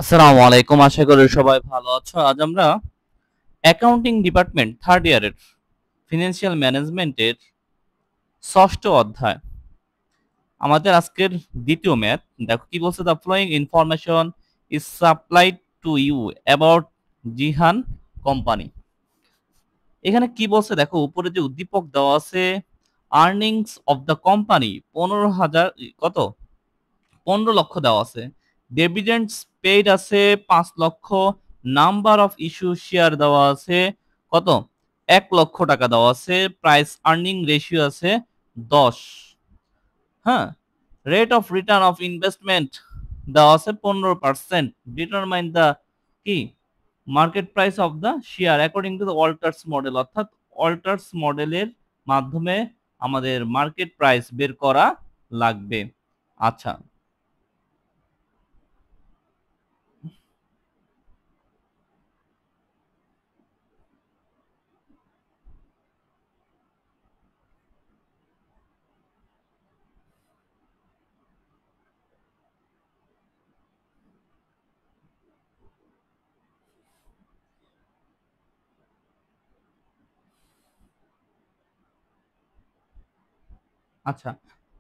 আসসালামু আলাইকুম, আশা করি সবাই ভালো আছো। আজ আমরা অ্যাকাউন্টিং ডিপার্টমেন্ট থার্ড ইয়ারের ফিনান্সিয়াল ম্যানেজমেন্টের ষষ্ঠ অধ্যায়, আমাদের আজকের দ্বিতীয় ম্যাথ। দেখো কি বলছে, the following information is supplied to you about Jihan company. এখানে কি বলছে দেখো, উপরে যে উদ্দীপক দেওয়া আছে, আর্নিংস অফ দ্য কোম্পানি 15,000 কত 15 লক্ষ দেওয়া আছে, ডিভিডেন্ডস পেইড আছে 5 লক্ষ, নাম্বার অফ ইস্যু শেয়ার দেওয়া আছে কত 1 লক্ষ টাকা দেওয়া আছে, প্রাইস আর্নিং রেশিও আছে 10। হ্যাঁ, rate of return of investment দেওয়া আছে 15%। ডিটারমাইন দ্য কি market price of the share according to the Walter's model, অর্থাৎ অল্টার্স মডেলের মাধ্যমে আমাদের মার্কেট প্রাইস বের করা লাগবে। আচ্ছা, আচ্ছা,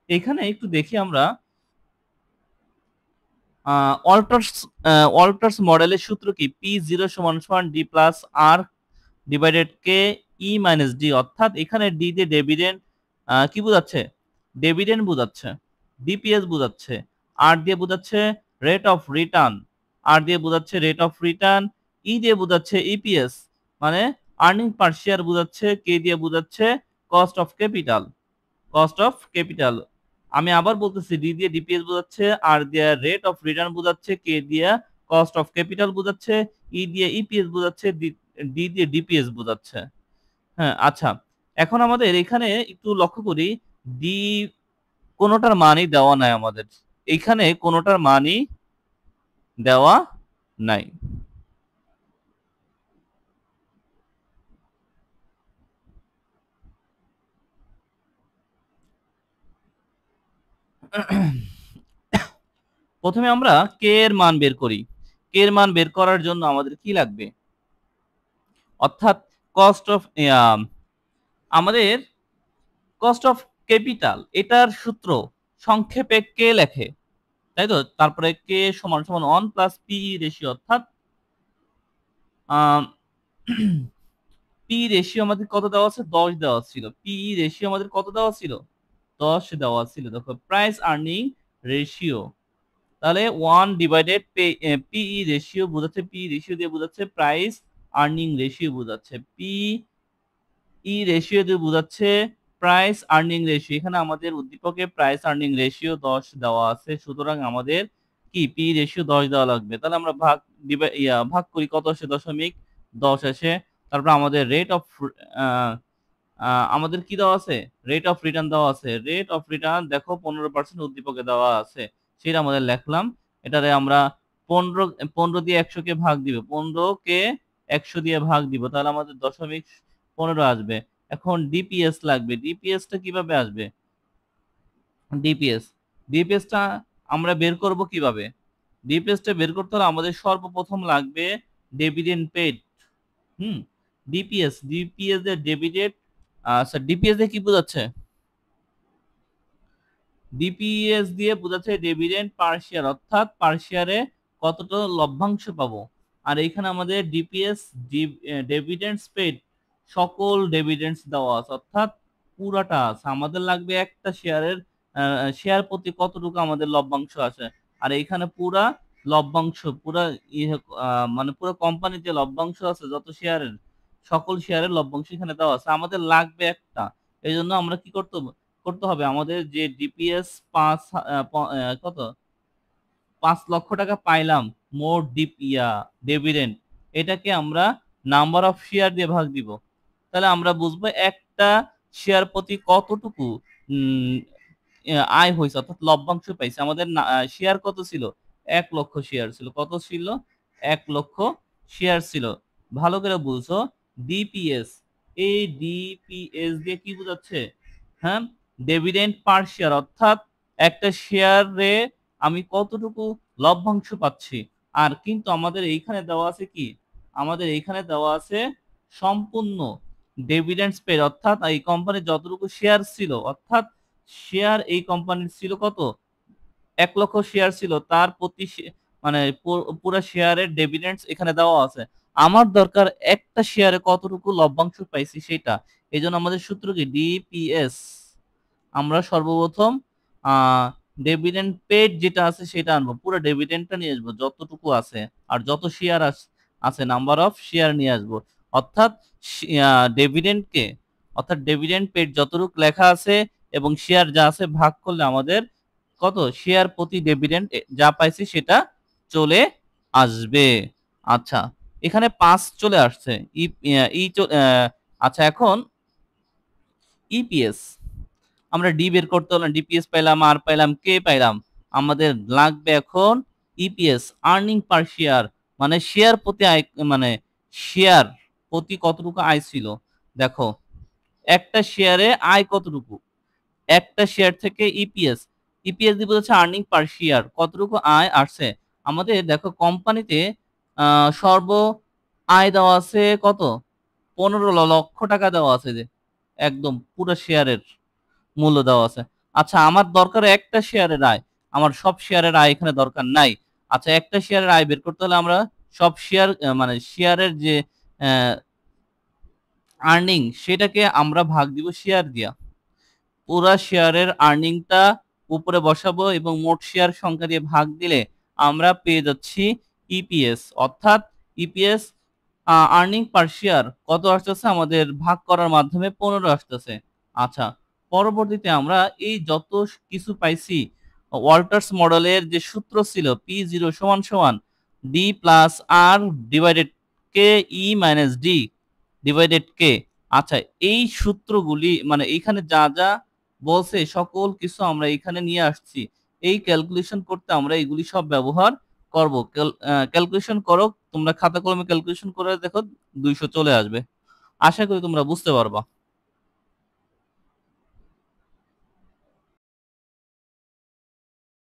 এখানে একটু দেখি আমরা অল্টার্স অল্টার্স মডেলের সূত্র কি, পি জিরো সমান সমান ডি প্লাস আর ডিভাইডেড কে ই মাইনাস ডি, অর্থাৎ এখানে ডি দিয়ে ডেভিডেন্ড কি বোঝাচ্ছে, ডেভিডেন্ড বোঝাচ্ছে, ডিপিএস বোঝাচ্ছে, আর দিয়ে বোঝাচ্ছে রেট অফ রিটার্ন, আর দিয়ে বোঝাচ্ছে রেট অফ রিটার্ন, ই দিয়ে বোঝাচ্ছে ইপিএস মানে আর্নিং পার শেয়ার বোঝাচ্ছে, কে দিয়ে বোঝাচ্ছে cost of capital, cost of capital. আমি আবার বলতেছি, ডি দিয়ে ডিপিএস বোঝাচ্ছে, আর দিয়ে রেট অফ রিটার্ন বোঝাচ্ছে, কে দিয়ে কস্ট অফ ক্যাপিটাল বোঝাচ্ছে, ই দিয়ে ইপিএস বোঝাচ্ছে, ডি দিয়ে ডিপিএস বোঝাচ্ছে। হ্যাঁ, আচ্ছা, এখন আমাদের এখানে একটু লক্ষ্য করি, ডি কোনোটার মানই দেওয়া নাই আমাদের, এখানে কোনোটার মানই দেওয়া নাই। প্রথমে আমরা কে এর মান বের করি। কে এর মান বের করার জন্য আমাদের কি লাগবে, অর্থাৎ কস্ট অফ আমাদের কস্ট অফ ক্যাপিটাল, এটার সূত্র সংক্ষেপে কে লেখে, তাই তো। তারপরে কে সমান সমান 1 প্লাস পিই রেশিও, অর্থাৎ পি রেশিও আমাদের কত দেওয়া আছে, 10 দেওয়া ছিল। পিই রেশিও আমাদের কত দেওয়া ছিল, 10 দেওয়া ছিল। দেখো প্রাইস আর্নিং রেশিও, তাহলে 1 ডিভাইডেড পিই রেশিও বোঝাচ্ছে, পি রেশিও দিয়ে বোঝাচ্ছে প্রাইস আর্নিং রেশিও বোঝাচ্ছে, পি ই রেশিও দিয়ে বোঝাচ্ছে প্রাইস আর্নিং রেশিও। এখানে আমাদের উদ্দীপকে প্রাইস আর্নিং রেশিও 10 দেওয়া আছে, সুতরাং আমাদের কি পি রেশিও 10 দেওয়া লাগবে। তাহলে আমরা ভাগ করি, কত আসে, 0.10 আসে। তারপর আমাদের রেট অফ আমাদের কি দেওয়া আছে, রেট অফ রিটার্ন দেওয়া আছে। রেট অফ রিটার্ন দেখো 15% উদ্দীপকে দেওয়া আছে, সেটা আমাদের লিখলাম। এটারে আমরা 15 দিয়ে 100 কে ভাগ দিব, 15 কে 100 দিয়ে ভাগ দিব, তাহলে আমাদের 0.15 আসবে। এখন ডিপিএস লাগবে, ডিপিএস টা কিভাবে আসবে, ডিপিএস ডিপিএস টা আমরা বের করব কিভাবে, ডিপিএস টা বের করতে হলে আমাদের সর্বপ্রথম লাগবে ডিভিডেন্ড পেড। হুম, ডিপিএস ডিপিএস এর ডেবিটেড, আচ্ছা ডিপিএস দিয়ে কি বোঝাচ্ছে, ডিপিএস দিয়ে বোঝাচ্ছে ডিভিডেন্ড পার শেয়ার, অর্থাৎ পার শেয়ারে কতটা লভ্যাংশ পাবো। আর এখানে আমাদের ডিপিএস ডিভিডেন্ডস পেড, সকল ডিভিডেন্ডস দেওয়া আছে, অর্থাৎ পুরাটা আছে। আমাদের লাগবে একটা শেয়ারের শেয়ার প্রতি কতটুকু আমাদের লভ্যাংশ আছে, আর এখানে পুরা লভ্যাংশ, পুরা মানে পুরো কোম্পানিতে লভ্যাংশ আছে, যত শেয়ারের সকল শেয়ারের লভ্যাংশ এখানে দেওয়া আছে, আমাদের লাগবে একটা। এই জন্য আমরা কি করতে হবে, আমাদের যে ডিপিএস কত 5 লক্ষ টাকা পাইলাম, মোট ডিভিডেন্ড, এটাকে আমরা নাম্বার অফ শেয়ার দিয়ে ভাগ দিব। তাহলে আমরা বুঝবো একটা শেয়ার প্রতি কতটুকু উম, আয় হয়েছে, অর্থাৎ লভ্যাংশ পাইছে। আমাদের শেয়ার কত ছিল, 1 লক্ষ শেয়ার ছিল, কত ছিল, 1 লক্ষ শেয়ার ছিল। ভালো করে বুঝছো, ডিপিএস, এই ডিপিএস দিয়ে কি বোঝাচ্ছে, হ্যাঁ, ডিভিডেন্ড পার শেয়ার, অর্থাৎ একটা শেয়ারে আমি কতটুকু লভ্যাংশ পাচ্ছি। আর কিন্তু আমাদের এইখানে দেওয়া আছে কি, আমাদের এইখানে দেওয়া আছে সম্পূর্ণ ডিভিডেন্ডস পেড, অর্থাৎ এই কোম্পানির যতটুকু শেয়ার ছিল, অর্থাৎ শেয়ার এই কোম্পানির ছিল কত, 1 লক্ষ শেয়ার ছিল, তার প্রতি মানে পুরো শেয়ারের ডিভিডেন্ডস এখানে দেওয়া আছে। আমার দরকার একটা শেয়ারে কতটুকু লভ্যাংশ পাইছি সেটা। এই জন্য আমাদের সূত্র কি, ডিপিএস। আমরা সর্বপ্রথম ডিভিডেন্ড পেড যেটা আছে সেটা আনবো, পুরো ডিভিডেন্ডটা নিয়ে আসবো যতটুকু আছে, আর যত শেয়ার আছে নাম্বার অফ শেয়ার নিয়ে আসবো, অর্থাৎ ডিভিডেন্ডকে, অর্থাৎ ডিভিডেন্ড পেড যতটুকু লেখা আছে এবং শেয়ার যা আছে ভাগ করলে আমাদের কত শেয়ার প্রতি ডিভিডেন্ড যা পাইছি সেটা চলে আসবে। আচ্ছা, এখানে 5 চলে আসছে। ই ই আচ্ছা, এখন ইপিএস আমরা ডি বের করতে হলাম, ডিপিএস পাইলাম, আর পাইলাম, কে পাইলাম। আমাদের লাগবে এখন ইপিএস, আর্নিং পার শেয়ার, মানে শেয়ার প্রতি আয়, মানে শেয়ার প্রতি কতটুকু আয় ছিল। দেখো একটা শেয়ারে আয় কতটুকু, একটা শেয়ার থেকে ইপিএস, ইপিএস দিব হচ্ছে আর্নিং পার শেয়ার, কতটুকু আয় আসছে আমাদের। দেখো কোম্পানিতে সর্ব আয় দেওয়া আছে কত, 15 লক্ষ টাকা দেওয়া আছে, যে একদম পুরো শেয়ারের মূল্য দেওয়া আছে। আচ্ছা, আমার দরকার একটা শেয়ারের আয়, আমার সব শেয়ারের আয় এখানে দরকার নাই। আচ্ছা, একটা শেয়ারের আয় বের করতে হলে আমরা সব শেয়ার মানে শেয়ারের যে আর্নিং সেটাকে আমরা ভাগ দিব শেয়ার দিয়া, পুরা শেয়ারের আর্নিংটা উপরে বসাবো এবং মোট শেয়ার সংখ্যা দিয়ে ভাগ দিলে আমরা পেয়ে যাচ্ছি ইপিএস, অর্থাৎ ইপিএস আর্নিং পার শেয়ার কত আসতেছে আমাদের ভাগ করার মাধ্যমে 15 আসতেছে। আচ্ছা, পরবর্তীতে আমরা এই যত কিছু পাইছি, ওয়াল্টার্স মডেলের যে সূত্র ছিল P0 সমান সমান ডি প্লাস আর ডিভাইডেড কে ই মাইনাস ডি ডিভাইডেড কে। আচ্ছা, এই সূত্রগুলি মানে এইখানে যা যা বলছে সকল কিছু আমরা এখানে নিয়ে আসছি, এই ক্যালকুলেশন করতে আমরা এগুলি সব ব্যবহার করব। ক্যালকুলেশন করো তোমরা, খাতা কলমে ক্যালকুলেশন করে দেখো 200 চলে আসবে। আশা করি তোমরা বুঝতে পারবা।